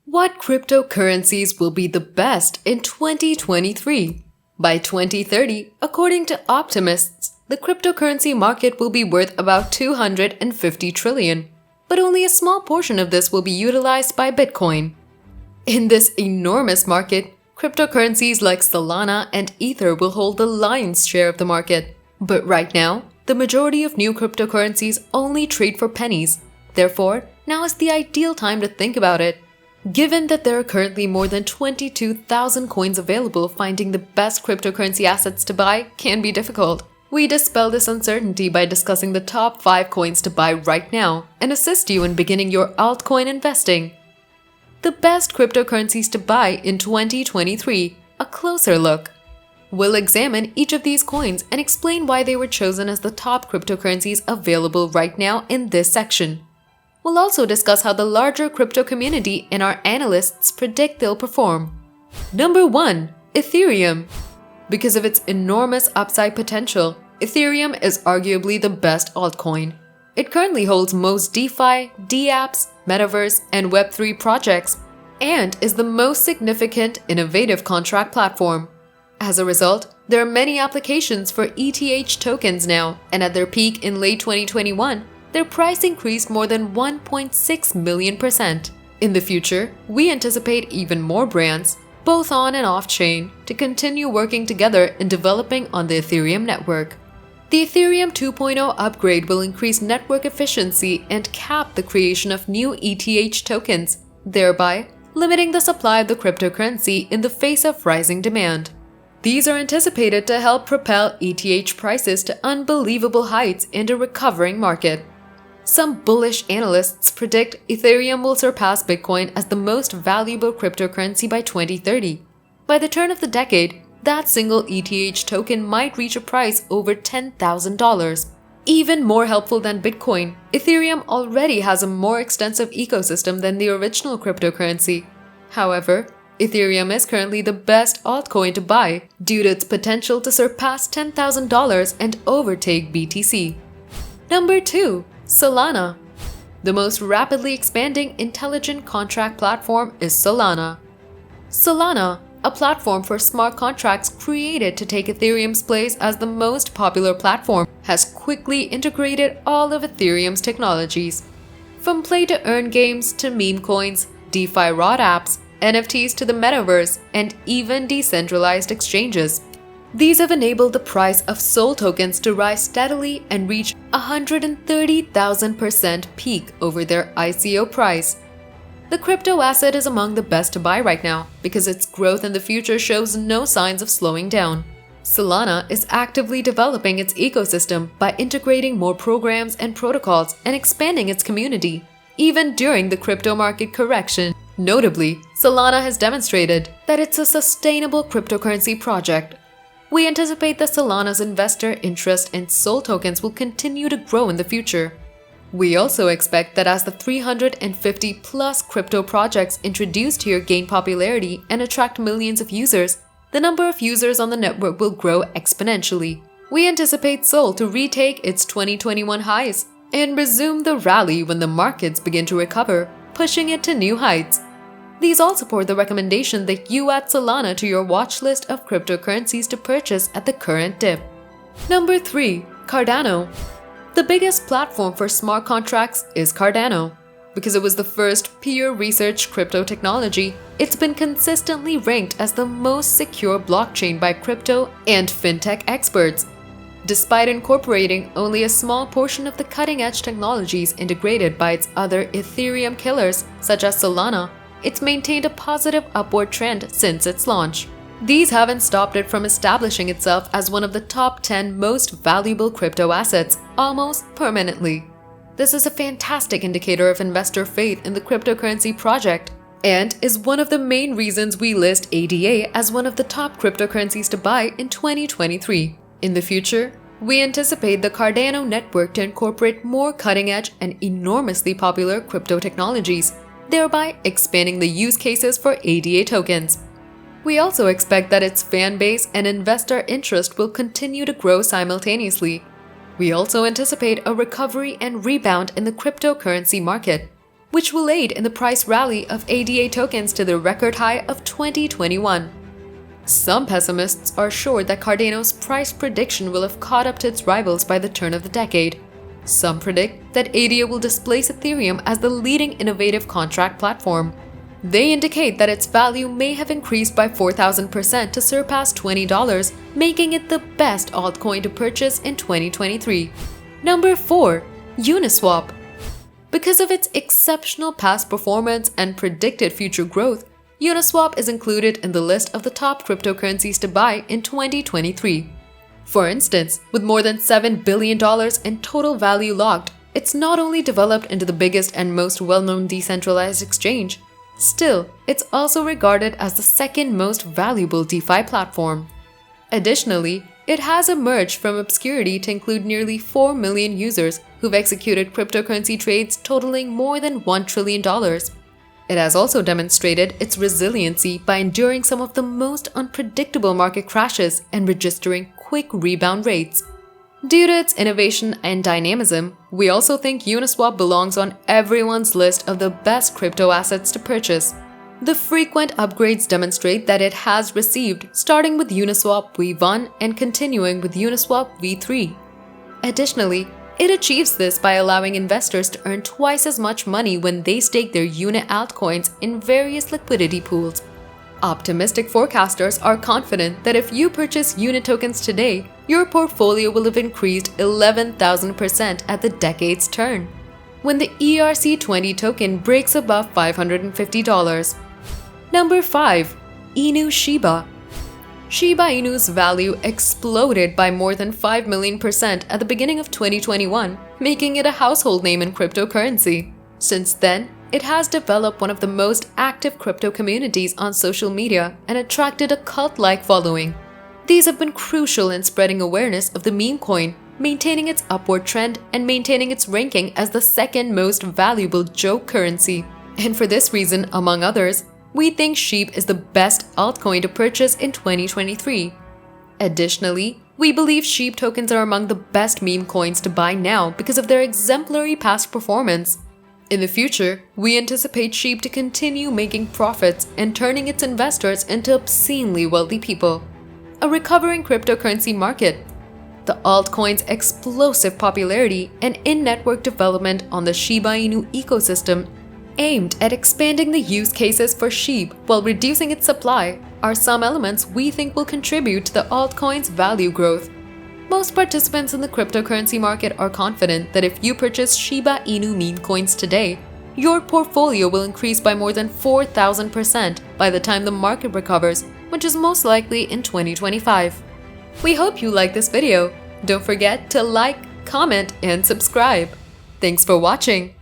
What cryptocurrencies will be the best in 2023? By 2030, according to optimists, the cryptocurrency market will be worth about 250 trillion, but only a small portion of this will be utilized by Bitcoin. In this enormous market, cryptocurrencies like Solana and Ether will hold the lion's share of the market. But right now, the majority of new cryptocurrencies only trade for pennies. Therefore, now is the ideal time to think about it. Given that there are currently more than 22,000 coins available, finding the best cryptocurrency assets to buy can be difficult. We dispel this uncertainty by discussing the top 5 coins to buy right now and assist you in beginning your altcoin investing. The best cryptocurrencies to buy in 2023, a closer look. We'll examine each of these coins and explain why they were chosen as the top cryptocurrencies available right now in this section. We'll also discuss how the larger crypto community and our analysts predict they'll perform. Number 1. Ethereum. Because of its enormous upside potential, Ethereum is arguably the best altcoin. It currently holds most DeFi, dApps, Metaverse, and Web3 projects, and is the most significant innovative contract platform. As a result, there are many applications for ETH tokens now, and at their peak in late 2021, their price increased more than 1.6 million%. In the future, we anticipate even more brands, both on and off-chain, to continue working together in developing on the Ethereum network. The Ethereum 2.0 upgrade will increase network efficiency and cap the creation of new ETH tokens, thereby limiting the supply of the cryptocurrency in the face of rising demand. These are anticipated to help propel ETH prices to unbelievable heights in a recovering market. Some bullish analysts predict Ethereum will surpass Bitcoin as the most valuable cryptocurrency by 2030. By the turn of the decade, that single ETH token might reach a price over $10,000. Even more helpful than Bitcoin, Ethereum already has a more extensive ecosystem than the original cryptocurrency. However, Ethereum is currently the best altcoin to buy due to its potential to surpass $10,000 and overtake BTC. Number 2. Solana. The most rapidly expanding intelligent contract platform is Solana. Solana, a platform for smart contracts created to take Ethereum's place as the most popular platform, has quickly integrated all of Ethereum's technologies. From play-to-earn games to meme coins, DeFi rod apps, NFTs to the metaverse, and even decentralized exchanges. These have enabled the price of SOL tokens to rise steadily and reach 130,000% peak over their ICO price. The crypto asset is among the best to buy right now because its growth in the future shows no signs of slowing down. Solana is actively developing its ecosystem by integrating more programs and protocols and expanding its community, even during the crypto market correction. Notably, Solana has demonstrated that it's a sustainable cryptocurrency project. We anticipate that Solana's investor interest in SOL tokens will continue to grow in the future. We also expect that as the 350 plus crypto projects introduced here gain popularity and attract millions of users, the number of users on the network will grow exponentially. We anticipate SOL to retake its 2021 highs and resume the rally when the markets begin to recover, pushing it to new heights. These all support the recommendation that you add Solana to your watch list of cryptocurrencies to purchase at the current dip. Number 3. Cardano. The biggest platform for smart contracts is Cardano. Because it was the first peer-researched crypto technology, it's been consistently ranked as the most secure blockchain by crypto and fintech experts. Despite incorporating only a small portion of the cutting-edge technologies integrated by its other Ethereum killers, such as Solana, it's maintained a positive upward trend since its launch. These haven't stopped it from establishing itself as one of the top 10 most valuable crypto assets almost permanently. This is a fantastic indicator of investor faith in the cryptocurrency project and is one of the main reasons we list ADA as one of the top cryptocurrencies to buy in 2023. In the future, we anticipate the Cardano network to incorporate more cutting-edge and enormously popular crypto technologies, thereby expanding the use cases for ADA tokens. We also expect that its fan base and investor interest will continue to grow simultaneously. We also anticipate a recovery and rebound in the cryptocurrency market. which will aid in the price rally of ADA tokens to the record high of 2021. Some pessimists are sure that Cardano's price prediction will have caught up to its rivals by the turn of the decade. Some predict that ADA will displace Ethereum as the leading innovative contract platform. They indicate that its value may have increased by 4,000% to surpass $20, making it the best altcoin to purchase in 2023. Number 4. Uniswap. Because of its exceptional past performance and predicted future growth, Uniswap is included in the list of the top cryptocurrencies to buy in 2023. For instance, with more than $7 billion in total value locked, it's not only developed into the biggest and most well-known decentralized exchange, still, it's also regarded as the second most valuable DeFi platform. Additionally, it has emerged from obscurity to include nearly 4 million users who've executed cryptocurrency trades totaling more than $1 trillion. It has also demonstrated its resiliency by enduring some of the most unpredictable market crashes and registering quick rebound rates. Due to its innovation and dynamism, we also think Uniswap belongs on everyone's list of the best crypto assets to purchase. The frequent upgrades demonstrate that it has received, starting with Uniswap v1 and continuing with Uniswap v3. Additionally, it achieves this by allowing investors to earn twice as much money when they stake their unit altcoins in various liquidity pools. Optimistic forecasters are confident that if you purchase unit tokens today, your portfolio will have increased 11,000% at the decade's turn, when the ERC20 token breaks above $550. Number 5. Inu Shiba. Shiba Inu's value exploded by more than 5 million% at the beginning of 2021, making it a household name in cryptocurrency. Since then, it has developed one of the most active crypto communities on social media and attracted a cult-like following. These have been crucial in spreading awareness of the meme coin, maintaining its upward trend, and maintaining its ranking as the second most valuable joke currency. And for this reason, among others, we think SHIB is the best altcoin to purchase in 2023. Additionally, we believe SHIB tokens are among the best meme coins to buy now because of their exemplary past performance. In the future, we anticipate SHIB to continue making profits and turning its investors into obscenely wealthy people. A recovering cryptocurrency market, the altcoin's explosive popularity, and in-network development on the Shiba Inu ecosystem aimed at expanding the use cases for SHIB while reducing its supply are some elements we think will contribute to the altcoin's value growth. Most participants in the cryptocurrency market are confident that if you purchase Shiba Inu meme coins today, your portfolio will increase by more than 4,000% by the time the market recovers, which is most likely in 2025. We hope you like this video. Don't forget to like, comment, and subscribe. Thanks for watching.